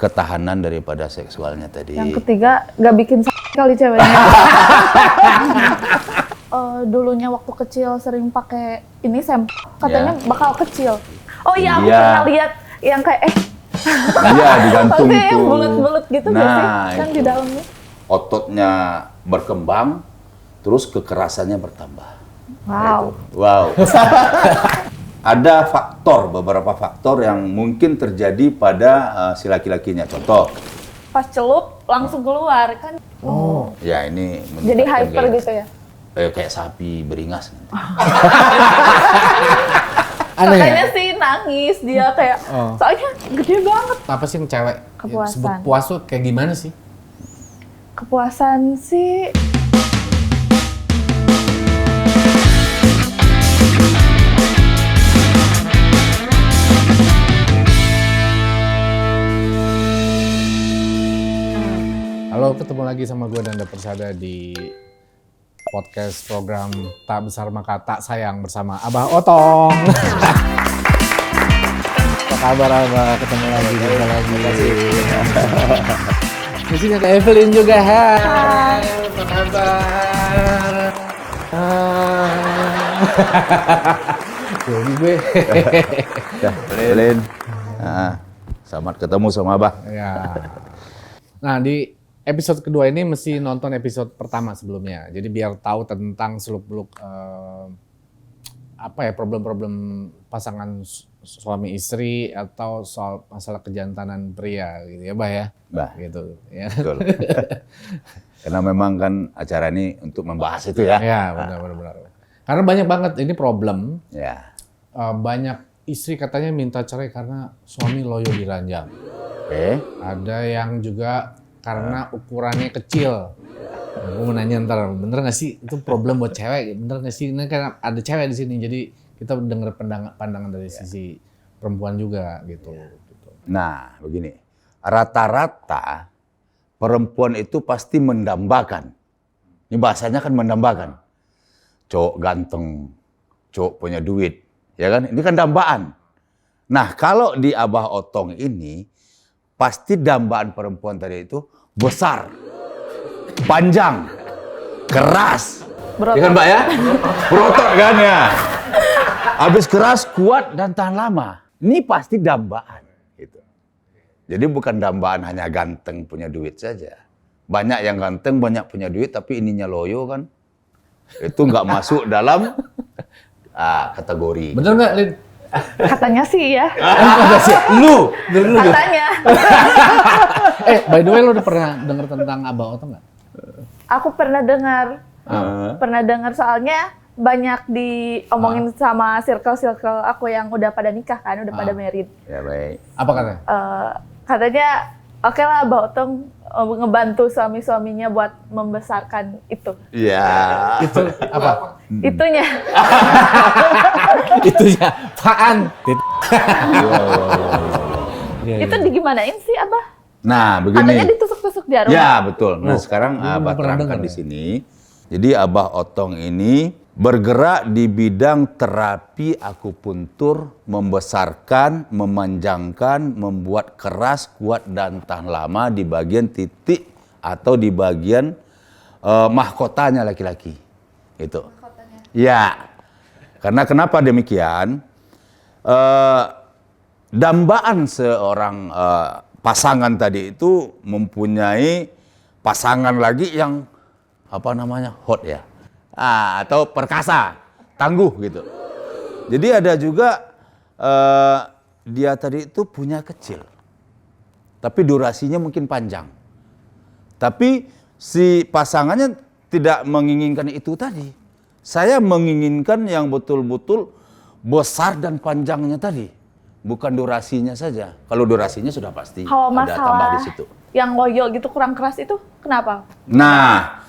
ketahanan daripada seksualnya tadi. Yang ketiga, gak bikin kali ceweknya. Dulunya waktu kecil sering pakai ini sempak, katanya bakal kecil. Oh iya, aku pernah lihat yang kayak iya, digantung pakai tuh. yang bulat-bulat gitu nggak sih? Kan itu. di dalamnya. Ototnya berkembang, terus kekerasannya bertambah. Wow. Wow. Ada beberapa faktor yang mungkin terjadi pada si laki-lakinya. Contoh. Pas celup langsung keluar kan. Oh. Ya ini. Jadi hyper gitu ya? Kayak sapi beringas. Makanya sih nangis dia kayak, soalnya gede banget. Apa sih yang cewek Kepuasan. sebut puas tuh kayak gimana sih? Kepuasan sih. Halo, ketemu lagi sama gue Nanda Persada di podcast program Tak Besar Maka Tak Sayang bersama Abah Otong. Apa kabar Abah? Ketemu lagi. Di sini ada Evelyn juga. Hai. Apa kabar? Jadi gue. Evelyn. Selamat ketemu sama Abah. Ya. Nah, di episode kedua ini mesti nonton episode pertama sebelumnya. Jadi biar tahu tentang seluk-beluk problem-problem pasangan suami istri atau soal masalah kejantanan pria gitu ya, Bah ya. Bah. Gitu ya. Betul. Karena memang kan acara ini untuk membahas itu ya. Ya, benar. Karena banyak banget ini problem. Ya. Banyak istri katanya minta cerai karena suami loyo diranjang. Ada yang juga karena ukurannya kecil. Gue mau nanya ntar, bener nggak sih itu problem buat cewek? Bener nggak sih? Ini kan ada cewek di sini, jadi kita dengar pandangan dari sisi perempuan juga gitu. Nah, begini. Rata-rata perempuan itu pasti mendambakan. Ini bahasanya kan mendambakan. Cowok ganteng, cowok punya duit, ya kan? Ini kan dambaan. Nah, kalau di Abah Otong ini pasti dambaan perempuan tadi itu besar, panjang, keras. Berotot. Ya kan Mbak ya? Berotot kan ya? Habis keras, kuat, dan tahan lama. Ini pasti dambaan. Gitu. Jadi bukan dambaan hanya ganteng punya duit saja. Banyak yang ganteng, banyak punya duit, tapi ininya loyo kan. Itu nggak masuk dalam kategori. Bener nggak, Lin? Katanya sih ya. Lu Katanya. By the way, lu udah pernah denger tentang Abah Otong nggak? Aku pernah dengar. Pernah dengar soalnya banyak diomongin sama circle aku yang udah pada nikah kan, udah pada married. Ya baik. Apa katanya? Katanya oke lah Abah Otong ngebantu suami-suaminya buat membesarkan itu. Iya. Itu apa? Itunya. Itunya apaan? Itu digimanain sih Abah? Nah, begini. Katanya ditusuk-tusuk jarum. Ya, betul. Nah, sekarang Abah terangkan di sini. Jadi Abah Otong ini bergerak di bidang terapi akupuntur, membesarkan, memanjangkan, membuat keras, kuat, dan tahan lama di bagian titik atau di bagian mahkotanya laki-laki. Itu. Mahkotanya. Ya. Karena kenapa demikian? Dambaan seorang pasangan tadi itu mempunyai pasangan lagi yang hot ya, atau perkasa, tangguh gitu. Jadi ada juga dia tadi itu punya kecil, tapi durasinya mungkin panjang. Tapi si pasangannya tidak menginginkan itu tadi. Saya menginginkan yang betul-betul besar dan panjangnya tadi, bukan durasinya saja. Kalau durasinya sudah pasti ada tambah di situ. Yang loyo gitu kurang keras itu kenapa? Nah,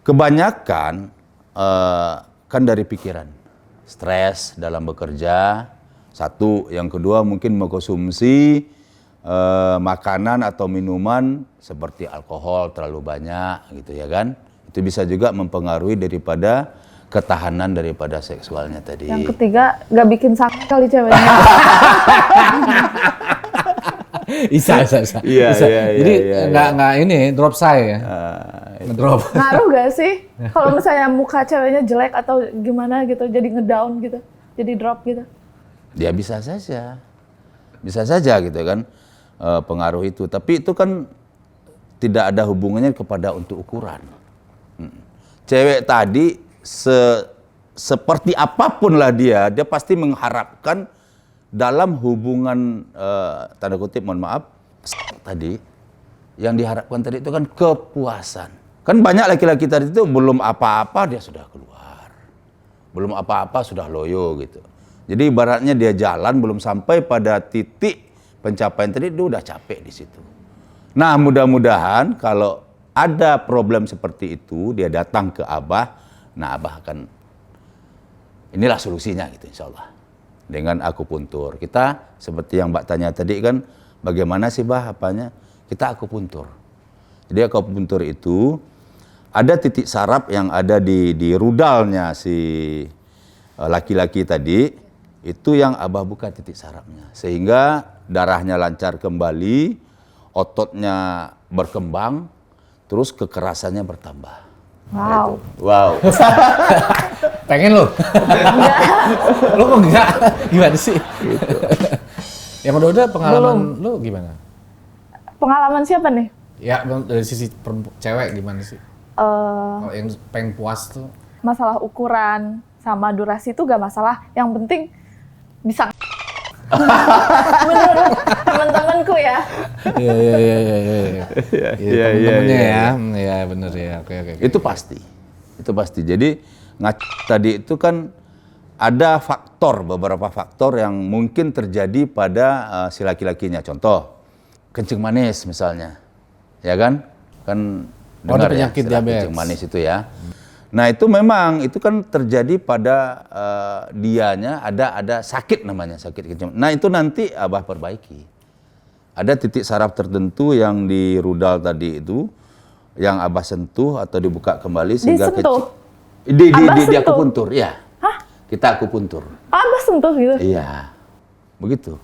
kebanyakan kan dari pikiran, stres dalam bekerja. Satu, yang kedua mungkin mengkonsumsi makanan atau minuman seperti alkohol terlalu banyak gitu ya kan. Itu bisa juga mempengaruhi daripada ketahanan daripada seksualnya tadi. Yang ketiga, gak bikin sakit kali ceweknya. Bisa. Iya, Bisa. iya, iya, Jadi iya, nggak ini drop saya ya. Ngedrop. Ngaruh gak sih? Kalau misalnya muka ceweknya jelek atau gimana gitu, jadi ngedown gitu, jadi drop gitu. Ya bisa saja gitu kan pengaruh itu. Tapi itu kan tidak ada hubungannya kepada untuk ukuran. Cewek tadi seperti apapun lah dia pasti mengharapkan dalam hubungan tanda kutip mohon maaf tadi yang diharapkan tadi itu kan kepuasan. Kan banyak laki-laki tadi itu belum apa-apa dia sudah keluar. Belum apa-apa sudah loyo gitu. Jadi ibaratnya dia jalan belum sampai pada titik pencapaian tadi dia udah capek di situ. Nah, mudah-mudahan kalau ada problem seperti itu dia datang ke Abah, nah Abah akan inilah solusinya gitu insya Allah. Dengan akupuntur. Kita seperti yang Mbak tanya tadi kan bagaimana sih Bah apanya? Kita akupuntur. Jadi akupuntur itu ada titik saraf yang ada di rudalnya si laki-laki tadi, itu yang Abah buka titik sarafnya. Sehingga darahnya lancar kembali, ototnya berkembang, terus kekerasannya bertambah. Wow. Wow. Pengen lo? Lo kok enggak? Gimana sih? Gitu. Yang udah pengalaman lo gimana? Pengalaman siapa nih? Ya dari sisi cewek gimana sih? Kalau yang pengen puas tuh? Masalah ukuran sama durasi itu gak masalah. Yang penting bisa. Menurut teman-temanku ya. Iya. Iya, Temen-temennya iya. ya. Iya bener ya. Oke. Itu pasti. Jadi tadi itu kan ada beberapa faktor yang mungkin terjadi pada si laki-lakinya. Contoh, kencing manis misalnya, ya kan? Kan dengar ya, penyakit istilah diabetes. kencing manis itu ya. Nah itu memang itu kan terjadi pada dianya ada sakit namanya sakit kencing. Nah itu nanti Abah perbaiki. Ada titik saraf tertentu yang di rudal tadi itu yang Abah sentuh atau dibuka kembali sehingga Disentuh? di Abah akupuntur ya. Hah? Kita akupuntur. Abah sentuh gitu? Iya. Begitu.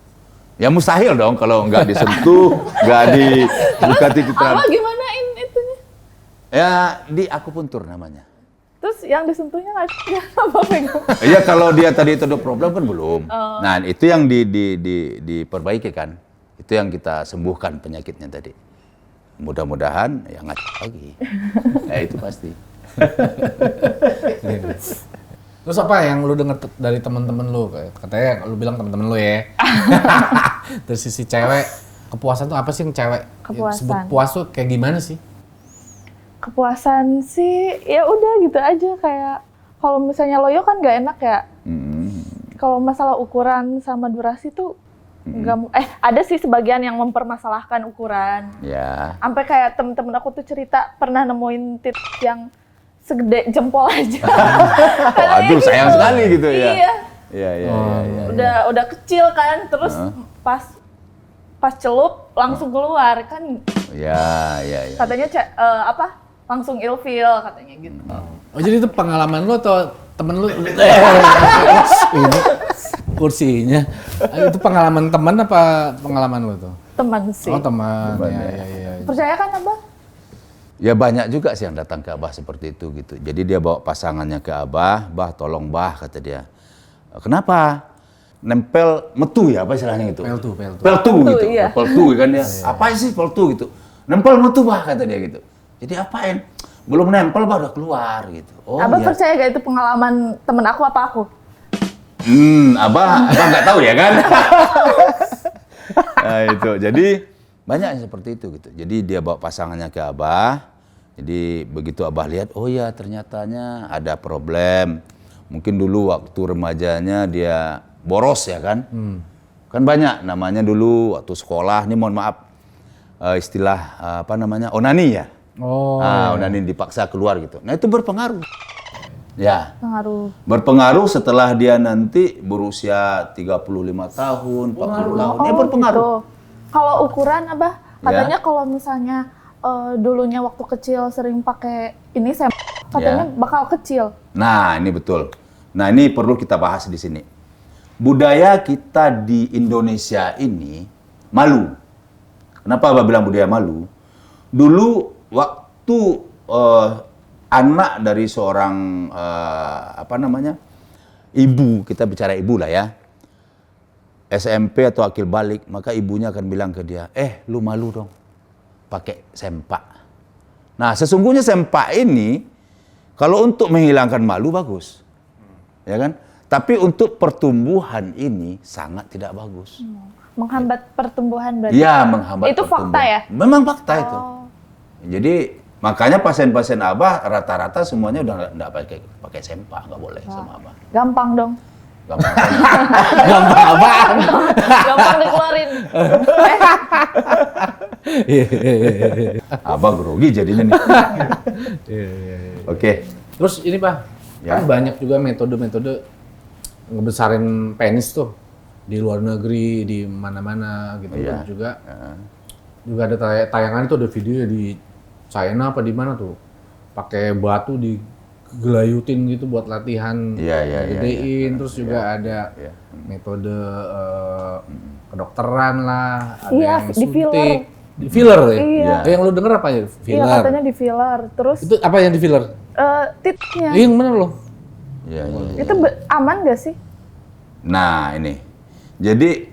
Ya mustahil dong kalau nggak disentuh, nggak dibuka titik Abah saraf. gimanain itunya? Ya di akupuntur namanya. Terus yang disentuhnya nggak apa pegang? Iya kalau dia tadi itu ada problem kan belum. Nah itu yang diperbaiki kan. Itu yang kita sembuhkan penyakitnya tadi. Mudah-mudahan ya nggak lagi. Ya itu pasti. Terus apa yang lu denger dari temen-temen lu? Katanya lu bilang temen-temen lu ya. Dari sisi cewek, kepuasan tuh apa sih yang cewek? Kepuasan. Sebut puas tuh kayak gimana sih? Kepuasan sih ya udah gitu aja kayak kalau misalnya loyo kan nggak enak ya. Kalau masalah ukuran sama durasi tuh nggak ada sih sebagian yang mempermasalahkan ukuran. Ya. Sampai kayak temen-temen aku tuh cerita pernah nemuin titik yang segede jempol aja. Aduh sayang sekali gitu ya. Iya. Iya. Udah kecil kan, terus pas celup langsung keluar kan. Iya. Katanya langsung ilfeel katanya gitu. Oh jadi itu pengalaman lu atau temen lu? Ini kursinya. Itu pengalaman teman apa pengalaman lu tuh? Teman sih. Oh teman. Iya. Percaya kan Abah? Ya banyak juga sih yang datang ke Abah seperti itu gitu. Jadi dia bawa pasangannya ke Abah, Bah tolong Bah kata dia. Kenapa? Nempel metu ya apa istilahnya gitu? Peltu gitu. Iya. Peltu kan ya. Apa sih peltu gitu? Nempel metu Bah kata dia gitu. Jadi apain? Belum nempel Bah udah keluar gitu. Oh Abah iya. percaya gak itu pengalaman temen aku apa aku? Abah nggak tahu ya kan? Nah itu, jadi banyak yang seperti itu gitu. Jadi dia bawa pasangannya ke Abah. Jadi begitu Abah lihat, oh ya ternyatanya ada problem. Mungkin dulu waktu remajanya dia boros ya kan? Kan banyak namanya dulu waktu sekolah. Ini mohon maaf istilah onani ya. Oh. Onani dipaksa keluar gitu. Nah itu berpengaruh. Ya. Berpengaruh setelah dia nanti berusia 35 tahun, 40 tahun. Ya berpengaruh. Gitu. Kalau ukuran Abah, katanya kalau misalnya dulunya waktu kecil sering pakai ini katanya bakal kecil. Nah, ini betul. Nah, ini perlu kita bahas di sini. Budaya kita di Indonesia ini malu. Kenapa Abah bilang budaya malu? Dulu waktu anak dari seorang ibu, kita bicara ibu lah ya, SMP atau akil balik, maka ibunya akan bilang ke dia, lu malu dong pakai sempak. Nah, sesungguhnya sempak ini kalau untuk menghilangkan malu bagus, ya kan? Tapi untuk pertumbuhan ini sangat tidak bagus. Menghambat pertumbuhan berarti. Iya, menghambat itu pertumbuhan. fakta ya? Memang fakta itu. Oh. Jadi makanya pasien-pasien Abah rata-rata semuanya udah nggak pakai sempak, nggak boleh sama Abah. Gampang dong. Gampang. Gampang apaan? Gampang dikeluarin. Abah grogi jadinya nih. Oke. Terus ini Pak, Ya. kan banyak juga metode-metode ngebesarin penis tuh di luar negeri, di mana-mana gitu. Iya. Juga ada tayangan itu, ada video di China apa di mana tuh, pakai batu digelayutin gitu buat latihan Iya. gedein. Terus juga ada Iya. metode kedokteran lah, ada Iya, yang di filler. suntik. Di filler ya? Iya. Yang lu denger apa ya? Iya, Filler. katanya di filler. Terus Itu apa yang di filler? titnya. Yang mana lo? Iya. Itu aman gak sih? Nah, ini. Jadi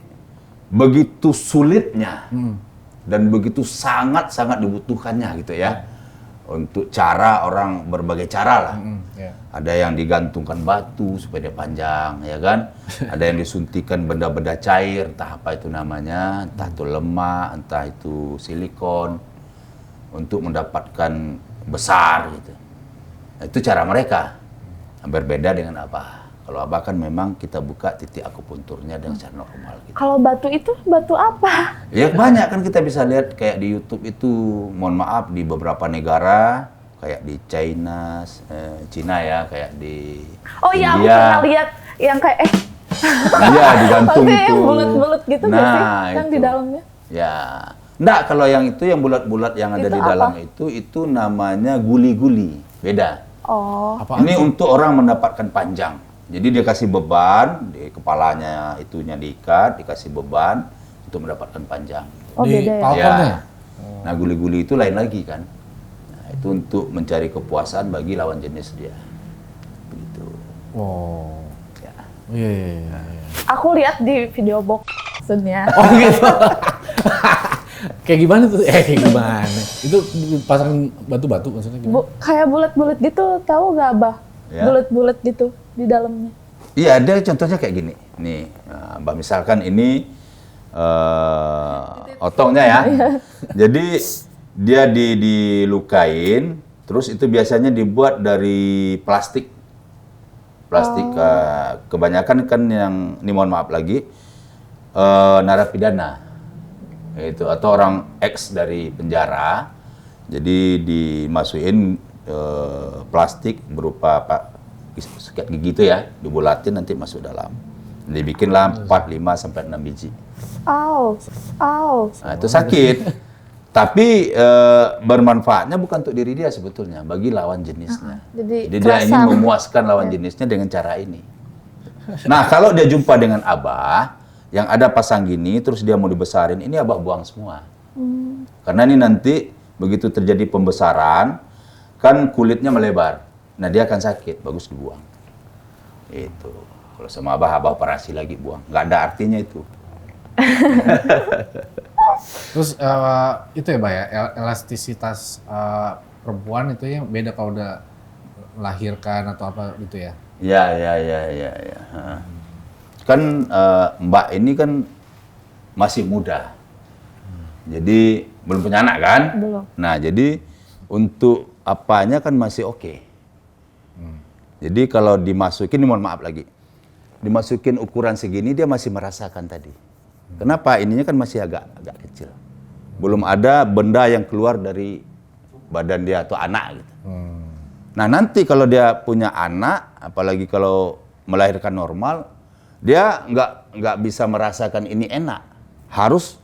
begitu sulitnya dan begitu sangat-sangat dibutuhkannya gitu ya. Untuk cara orang berbagai cara lah. Ya. Ada yang digantungkan batu supaya dia panjang, ya kan? Ada yang disuntikan benda-benda cair, entah apa itu namanya, entah itu lemak, entah itu silikon, untuk mendapatkan besar gitu. Nah, itu cara mereka. Berbeda dengan Abah. Kalau Abah kan memang kita buka titik akupunturnya dengan cara normal gitu. Kalau batu itu batu apa? Ya banyak kan kita bisa lihat kayak di YouTube itu, mohon maaf, di beberapa negara kayak di Cina ya, kayak di Oh iya, aku India. pernah lihat yang kayak Iya, digantung maksudnya itu. yang bulat-bulat gitu nggak sih? Yang di itu. dalamnya? Ya. Enggak, kalau yang itu yang bulat-bulat yang ada Itu di apa? dalam itu namanya guli-guli. Beda. Oh, Apaan Ini tuh? untuk orang mendapatkan panjang. Jadi dia kasih beban, di kepalanya itunya diikat, dikasih beban untuk mendapatkan panjang. oh Di beda ya. palponnya? Ya. Nah, guli-guli itu lain lagi kan. Nah, itu untuk mencari kepuasan bagi lawan jenis dia. Begitu. Oh. Ya. Iya. Aku lihat di video box maksudnya. Oh gitu. Kayak gimana tuh? Kayak gimana? Itu pasang batu-batu maksudnya gimana? Kayak bulat-bulat gitu, tahu gak Abah? Ya. Bulat-bulat gitu di dalamnya. Iya, ada contohnya kayak gini. Nih, Mbak misalkan ini otongnya ya. Jadi dia dilukain, terus itu biasanya dibuat dari plastik. Plastik kebanyakan kan yang ini mohon maaf lagi narapidana. Itu atau orang ex dari penjara. Jadi dimasukin plastik berupa sikat gigi itu ya, dibulatin nanti masuk dalam. Dibikinlah 4, 5 sampai 6 biji. Au. Nah, itu sakit. Tapi bermanfaatnya bukan untuk diri dia sebetulnya, bagi lawan jenisnya. Jadi dia kerasa. ingin memuaskan lawan jenisnya dengan cara ini. Nah, kalau dia jumpa dengan Abah yang ada pasang gini, terus dia mau dibesarin, ini Abah buang semua. Karena ini nanti begitu terjadi pembesaran, kan kulitnya melebar. Nah, dia akan sakit, bagus dibuang. Itu. Kalau sama Abah operasi lagi buang. Nggak ada artinya itu. Terus itu ya Mbak ya, elastisitas perempuan itu ya beda kalau udah melahirkan atau apa gitu ya? Ya. Kan Mbak ini kan masih muda. Jadi belum punya anak kan? Belum. Nah, jadi untuk apanya kan masih oke. Jadi kalau dimasukin, mohon maaf lagi, dimasukin ukuran segini dia masih merasakan tadi. Kenapa? Ininya kan masih agak kecil. Belum ada benda yang keluar dari badan dia atau anak gitu. Nah, nanti kalau dia punya anak, apalagi kalau melahirkan normal, dia nggak bisa merasakan ini enak. Harus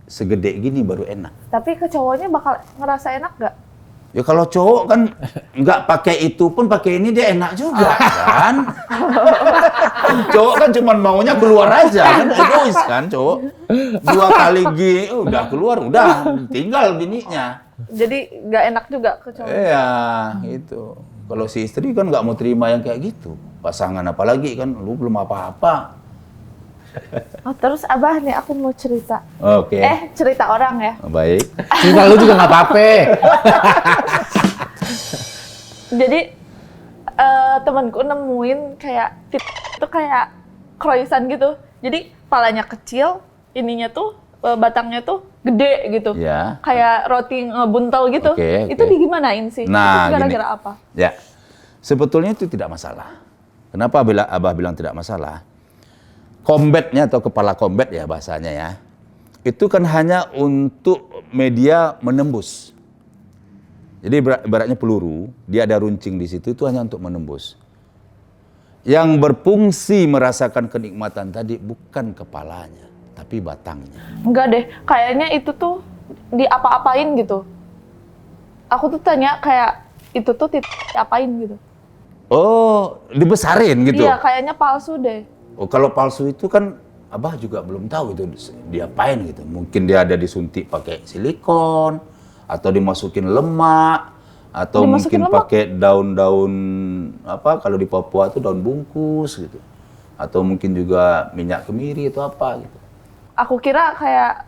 segede gini baru enak. Tapi ke cowoknya bakal ngerasa enak gak? Ya kalau cowok kan nggak pakai itu pun pakai ini dia enak juga kan. Cowok kan cuma maunya keluar aja kan, egois kan cowok. 2 kali udah keluar, udah tinggal bininya. Jadi nggak enak juga ke cowok. Iya, itu. Kalau si istri kan nggak mau terima yang kayak gitu. Pasangan apalagi kan, lu belum apa-apa. Oh, terus Abah nih aku mau cerita. Oke. Cerita orang ya. Baik. Cerita lu juga nggak apa-apa. Jadi temanku nemuin kayak itu kayak kroisan gitu. Jadi palanya kecil, ininya tuh batangnya tuh gede gitu. Ya. Kayak roti ngebuntel gitu. Oke, Itu oke. digimanain sih? Nah, Itu gara-gara gini. apa? Ya, sebetulnya itu tidak masalah. Kenapa Abah bilang tidak masalah? Combatnya atau kepala combat ya bahasanya ya, itu kan hanya untuk media menembus. Jadi ibaratnya peluru, dia ada runcing di situ, itu hanya untuk menembus. Yang berfungsi merasakan kenikmatan tadi bukan kepalanya, tapi batangnya. Enggak deh, kayaknya itu tuh diapa-apain gitu. Aku tuh tanya kayak itu tuh apain gitu. Oh, dibesarin gitu? Iya, kayaknya palsu deh. Oh, kalau palsu itu kan Abah juga belum tahu itu diapain gitu. Mungkin dia ada disuntik pakai silikon, atau dimasukin lemak, atau Dimasukin mungkin lemak? pakai daun-daun apa kalau di Papua itu daun bungkus gitu. Atau mungkin juga minyak kemiri atau apa gitu. Aku kira kayak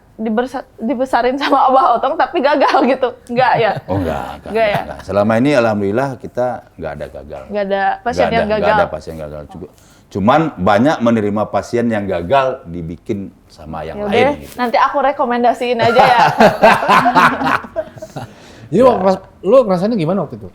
dibesarin sama Abah Otong tapi gagal gitu. Enggak ya? Oh enggak, Enggak ya? enggak. Selama ini alhamdulillah kita enggak ada gagal. Enggak ada pasien yang gagal. Enggak ada pasien gagal juga. Cuman banyak menerima pasien yang gagal dibikin sama yang Ya udah, lain gitu. nanti aku rekomendasiin aja ya. Jadi lu ngerasainnya gimana waktu itu?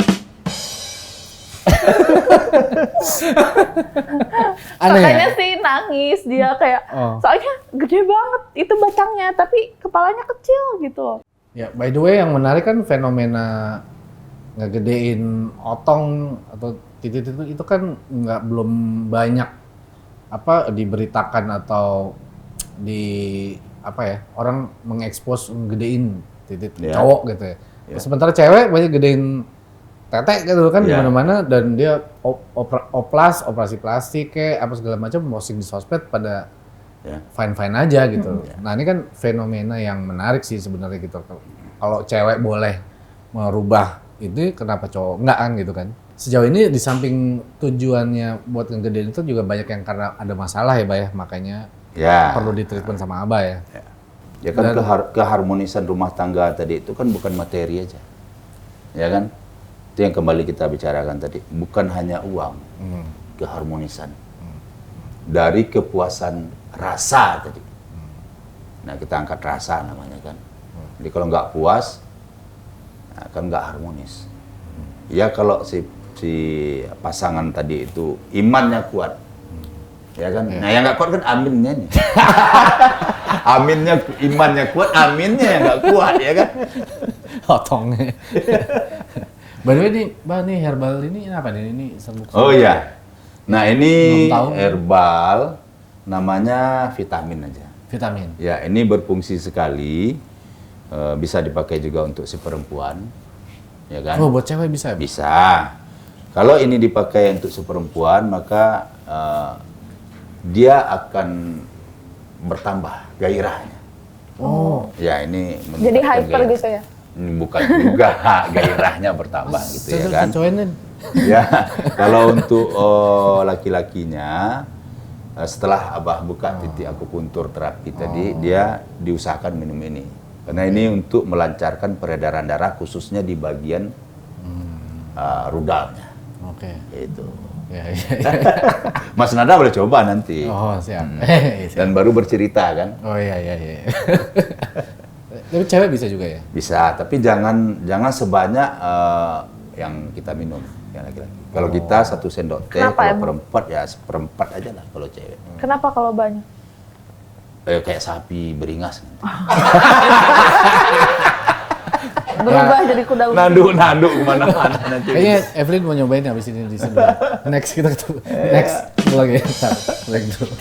Aneh ya? Makanya sih nangis dia kayak, soalnya gede banget itu batangnya, tapi kepalanya kecil gitu. Ya, by the way yang menarik kan fenomena ngegedein otong atau titik itu kan belum banyak apa diberitakan atau di apa ya orang mengekspos ngegedein titik Ya. cowok gitu ya. Ya. Sementara cewek banyak gedein tetek gitu kan di Ya. mana-mana dan dia operasi plastik kayak apa segala macam posting di sosmed pada Ya. fine-fine aja gitu. Nah ini kan fenomena yang menarik sih sebenarnya gitu. Kalau cewek boleh merubah itu, kenapa cowok enggak kan gitu kan? Sejauh ini di samping tujuannya buat ngegedein itu juga banyak yang karena ada masalah ya, Bay, ya? Makanya Ya. perlu ditreatment sama Abah ya. Ya kan keharmonisan rumah tangga tadi itu kan bukan materi aja. Ya kan? Itu yang kembali kita bicarakan tadi. Bukan hanya uang. Keharmonisan. Dari kepuasan rasa tadi. Nah kita angkat rasa namanya kan. Jadi kalau nggak puas, nah, kan nggak harmonis. Ya kalau si pasangan tadi itu imannya kuat. Ya kan? Nah yang nggak kuat kan aminnya nih. Aminnya, imannya kuat, aminnya yang nggak kuat, ya kan? Otongnya. By the way, nih herbal ini apa nih? Ini serbuk. Oh iya. Nah ini Belum tahu. herbal, namanya vitamin aja. Vitamin. Ya ini berfungsi sekali, bisa dipakai juga untuk si perempuan, ya kan? Oh, buat cewek bisa? Bisa. Kalau ini dipakai untuk si perempuan, maka dia akan bertambah gairahnya. Oh. Ya ini Jadi meningkatkan hyper gairah. gitu ya? Bukan juga gairahnya bertambah gitu ya kan. Cowoknya. Ya, kalau untuk laki-lakinya setelah Abah buka titik akupuntur terapi tadi, dia diusahakan minum ini. Karena ini untuk melancarkan peredaran darah khususnya di bagian rudalnya. Oke. Itu. Ya. Mas Nada boleh coba nanti. Oh, siap. Dan baru bercerita kan. Oh iya. Tapi cewek bisa juga ya? Bisa, tapi jangan sebanyak yang kita minum, yang laki-laki. Kalau kita 1 sendok teh, Kenapa kalau emang? perempat ya seperempat aja lah kalau cewek. Kenapa kalau banyak? Kayak sapi beringas. Berubah jadi kuda udah. Nanduk kemana-mana nanti. Kayaknya Evelyn mau nyobain habis ini di sebelah. Next kita ketemu. Next lagi. Ntar, break dulu.